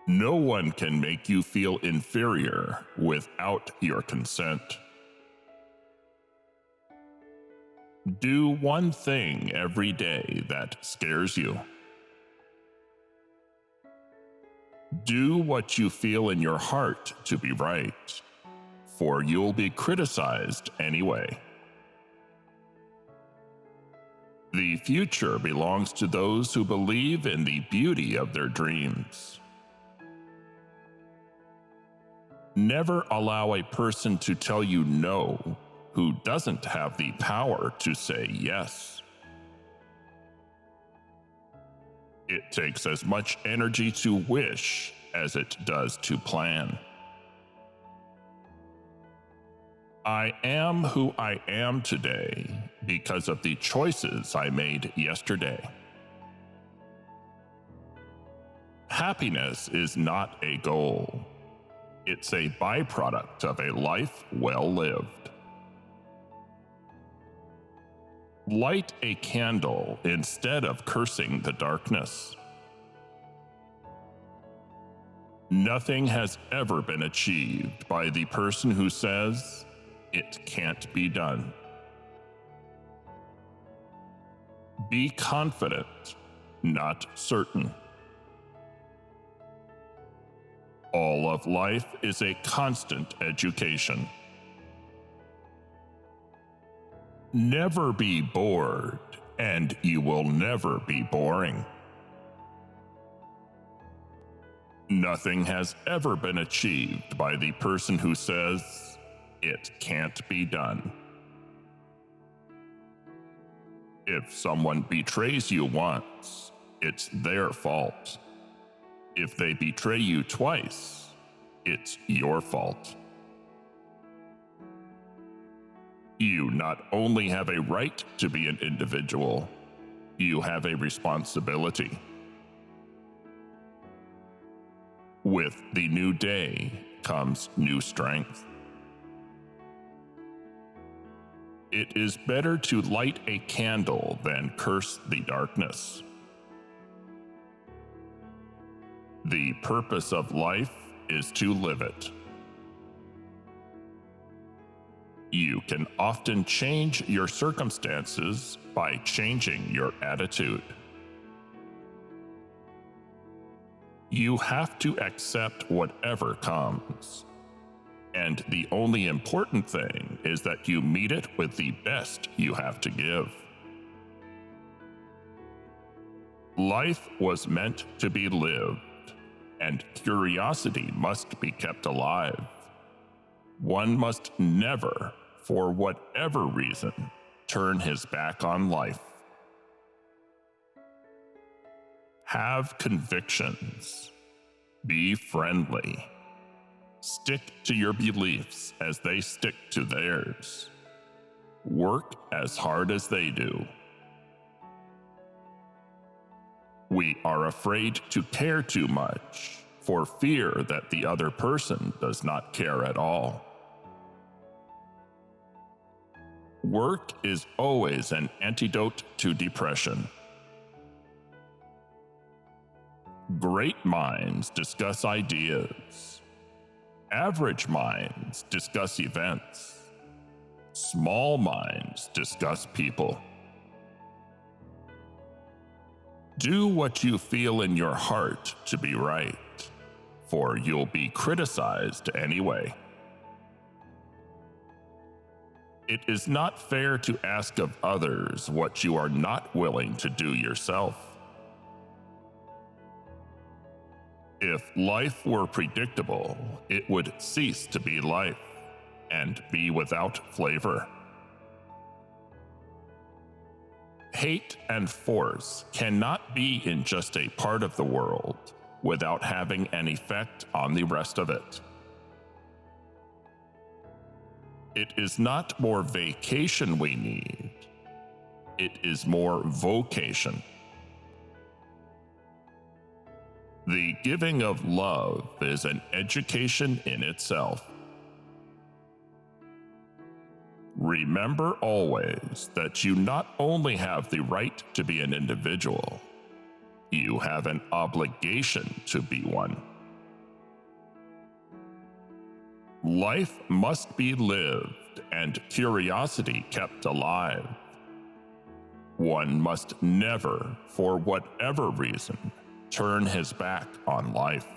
No one can make you feel inferior without your consent. Do one thing every day that scares you. Do what you feel in your heart to be right, for you'll be criticized anyway. The future belongs to those who believe in the beauty of their dreams. Never allow a person to tell you no who doesn't have the power to say yes. It takes as much energy to wish as it does to plan. I am who I am today because of the choices I made yesterday. Happiness is not a goal. It's a byproduct of a life well lived. Light a candle instead of cursing the darkness. Nothing has ever been achieved by the person who says, "It can't be done." Be confident, not certain. All of life is a constant education. Never be bored, and you will never be boring. Nothing has ever been achieved by the person who says, "It can't be done." If someone betrays you once, it's their fault. If they betray you twice, it's your fault. You not only have a right to be an individual, you have a responsibility. With the new day comes new strength. It is better to light a candle than curse the darkness. The purpose of life is to live it. You can often change your circumstances by changing your attitude. You have to accept whatever comes. And the only important thing is that you meet it with the best you have to give. Life was meant to be lived, and curiosity must be kept alive. One must never, for whatever reason, turn his back on life. Have convictions. Be friendly. Stick to your beliefs as they stick to theirs. Work as hard as they do. We are afraid to care too much for fear that the other person does not care at all. Work is always an antidote to depression. Great minds discuss ideas. Average minds discuss events. Small minds discuss people. Do what you feel in your heart to be right, for you'll be criticized anyway. It is not fair to ask of others what you are not willing to do yourself. If life were predictable, it would cease to be life and be without flavor. Hate and force cannot be in just a part of the world without having an effect on the rest of it. It is not more vacation we need. It is more vocation. The giving of love is an education in itself. Remember always that you not only have the right to be an individual, you have an obligation to be one. Life must be lived and curiosity kept alive. One must never, for whatever reason, turn his back on life.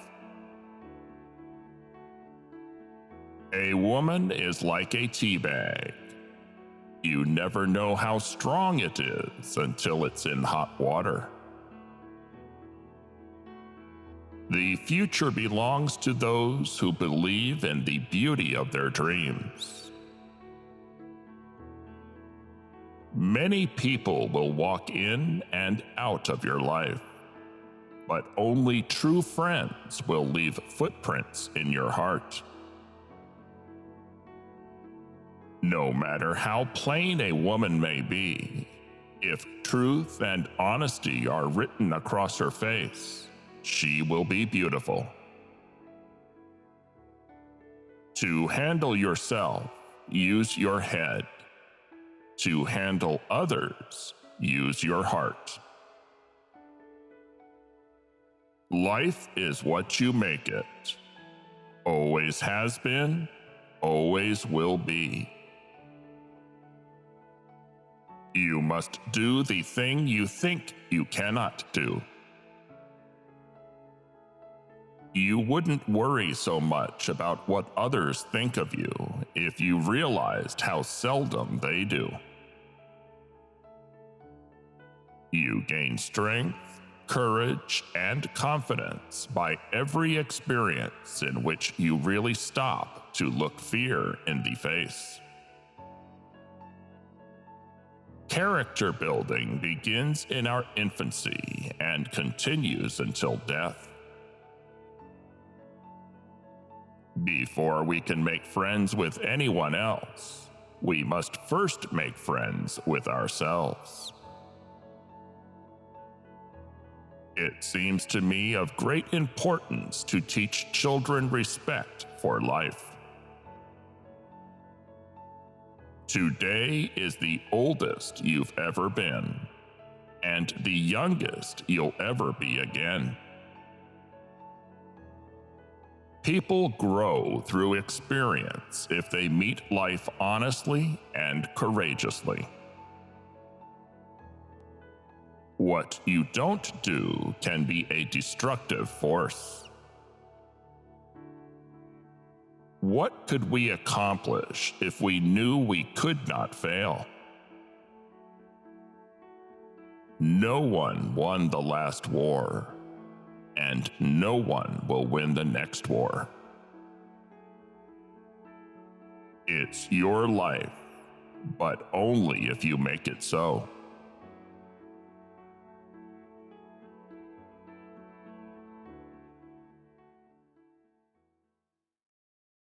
A woman is like a tea bag. You never know how strong it is until it's in hot water. The future belongs to those who believe in the beauty of their dreams. Many people will walk in and out of your life, but only true friends will leave footprints in your heart. No matter how plain a woman may be, if truth and honesty are written across her face, she will be beautiful. To handle yourself, use your head. To handle others, use your heart. Life is what you make it. Always has been, always will be. You must do the thing you think you cannot do. You wouldn't worry so much about what others think of you if you realized how seldom they do. You gain strength, courage, and confidence by every experience in which you really stop to look fear in the face. Character building begins in our infancy and continues until death. Before we can make friends with anyone else, we must first make friends with ourselves. It seems to me of great importance to teach children respect for life. Today is the oldest you've ever been, and the youngest you'll ever be again. People grow through experience if they meet life honestly and courageously. What you don't do can be a destructive force. What could we accomplish if we knew we could not fail? No one won the last war, and no one will win the next war. It's your life, but only if you make it so.